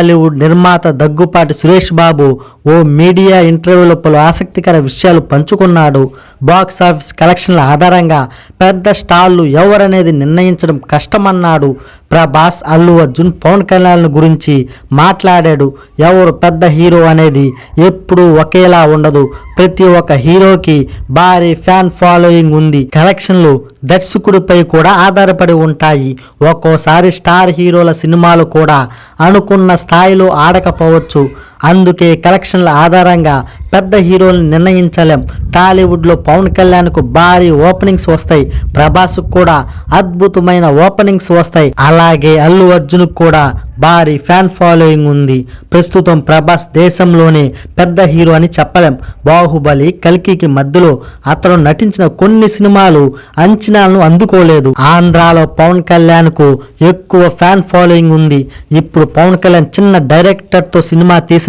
టాలీవుడ్ నిర్మాత దగ్గుపాటి సురేష్ బాబు ఓ మీడియా ఇంటర్వ్యూలో పలు ఆసక్తికర విషయాలు పంచుకున్నాడు. బాక్స్ ఆఫీస్ కలెక్షన్ల ఆధారంగా పెద్ద స్టార్లు ఎవరనేది నిర్ణయించడం కష్టమన్నాడు. ప్రభాస్, అల్లు అర్జున్, పవన్ కళ్యాణ్ గురించి మాట్లాడాడు. ఎవరు పెద్ద హీరో అనేది ఎప్పుడూ ఒకేలా ఉండదు. ప్రతి ఒక్క హీరోకి భారీ ఫ్యాన్ ఫాలోయింగ్ ఉంది. కలెక్షన్లు దర్శకుడిపై కూడా ఆధారపడి ఉంటాయి. ఒక్కోసారి స్టార్ హీరోల సినిమాలు కూడా అనుకున్న స్థాయిలో ఆడకపోవచ్చు. అందుకే కలెక్షన్ల ఆధారంగా పెద్ద హీరోలను నిర్ణయించలేం. టాలీవుడ్లో పవన్ కళ్యాణ్కు భారీ ఓపెనింగ్స్ వస్తాయి. ప్రభాస్కు కూడా అద్భుతమైన ఓపెనింగ్స్ వస్తాయి. అలాగే అల్లు అర్జున్కు కూడా భారీ ఫ్యాన్ ఫాలోయింగ్ ఉంది. ప్రస్తుతం ప్రభాస్ దేశంలోనే పెద్ద హీరో అని చెప్పలేం. బాహుబలి, కల్కికి మధ్యలో అతను నటించిన కొన్ని సినిమాలు అంచనాలను అందుకోలేదు. ఆంధ్రాలో పవన్ కళ్యాణ్కు ఎక్కువ ఫ్యాన్ ఫాలోయింగ్ ఉంది. ఇప్పుడు పవన్ కళ్యాణ్ చిన్న డైరెక్టర్తో సినిమా తీసిన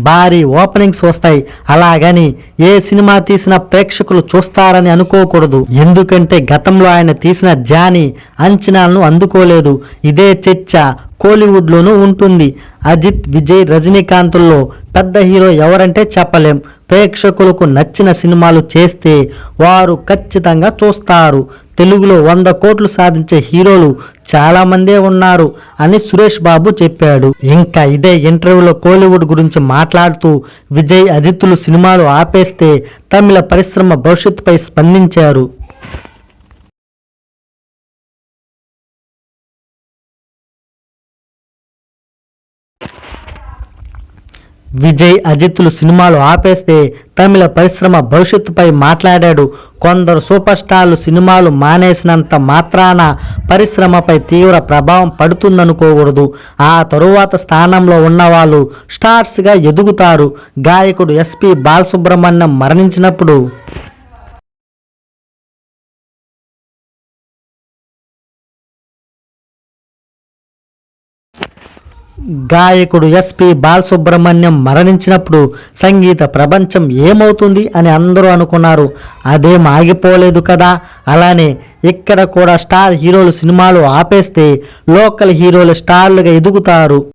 భారీ ఓపెనింగ్స్ వస్తాయి. అలాగని ఏ సినిమా తీసినా ప్రేక్షకులు చూస్తారని అనుకోకూడదు. ఎందుకంటే గతంలో ఆయన తీసిన జానీ అంచనాలను అందుకోలేదు. ఇదే చర్చ కోలీవుడ్లోనూ ఉంటుంది. అజిత్, విజయ్, రజనీకాంత్లో పెద్ద హీరో ఎవరంటే చెప్పలేం. ప్రేక్షకులకు నచ్చిన సినిమాలు చేస్తే వారు ఖచ్చితంగా చూస్తారు. తెలుగులో 100 కోట్లు సాధించే హీరోలు చాలామందే ఉన్నారు అని సురేష్ బాబు చెప్పాడు. ఇంకా ఇదే ఇంటర్వ్యూలో కోలీవుడ్ గురించి మాట్లాడుతూ విజయ్, అజిత్లు సినిమాలు ఆపేస్తే తమిళ పరిశ్రమ భవిష్యత్తుపై స్పందించారు. విజయ్, అజిత్లు సినిమాలు ఆపేస్తే తమిళ పరిశ్రమ భవిష్యత్తుపై మాట్లాడాడు. కొందరు సూపర్ స్టార్లు సినిమాలు మానేసినంత మాత్రాన పరిశ్రమపై తీవ్ర ప్రభావం పడుతుందనుకోకూడదు. ఆ తరువాత స్థానంలో ఉన్నవాళ్ళు స్టార్స్గా ఎదుగుతారు. గాయకుడు ఎస్పి బాలసుబ్రహ్మణ్యం మరణించినప్పుడు మరణించినప్పుడు సంగీత ప్రపంచం ఏమవుతుంది అని అందరూ అనుకున్నారు. అదేం ఆగిపోలేదు కదా. అలానే ఇక్కడ కూడా స్టార్ హీరోలు సినిమాలు ఆపేస్తే లోకల్ హీరోలు స్టార్లుగా ఎదుగుతారు.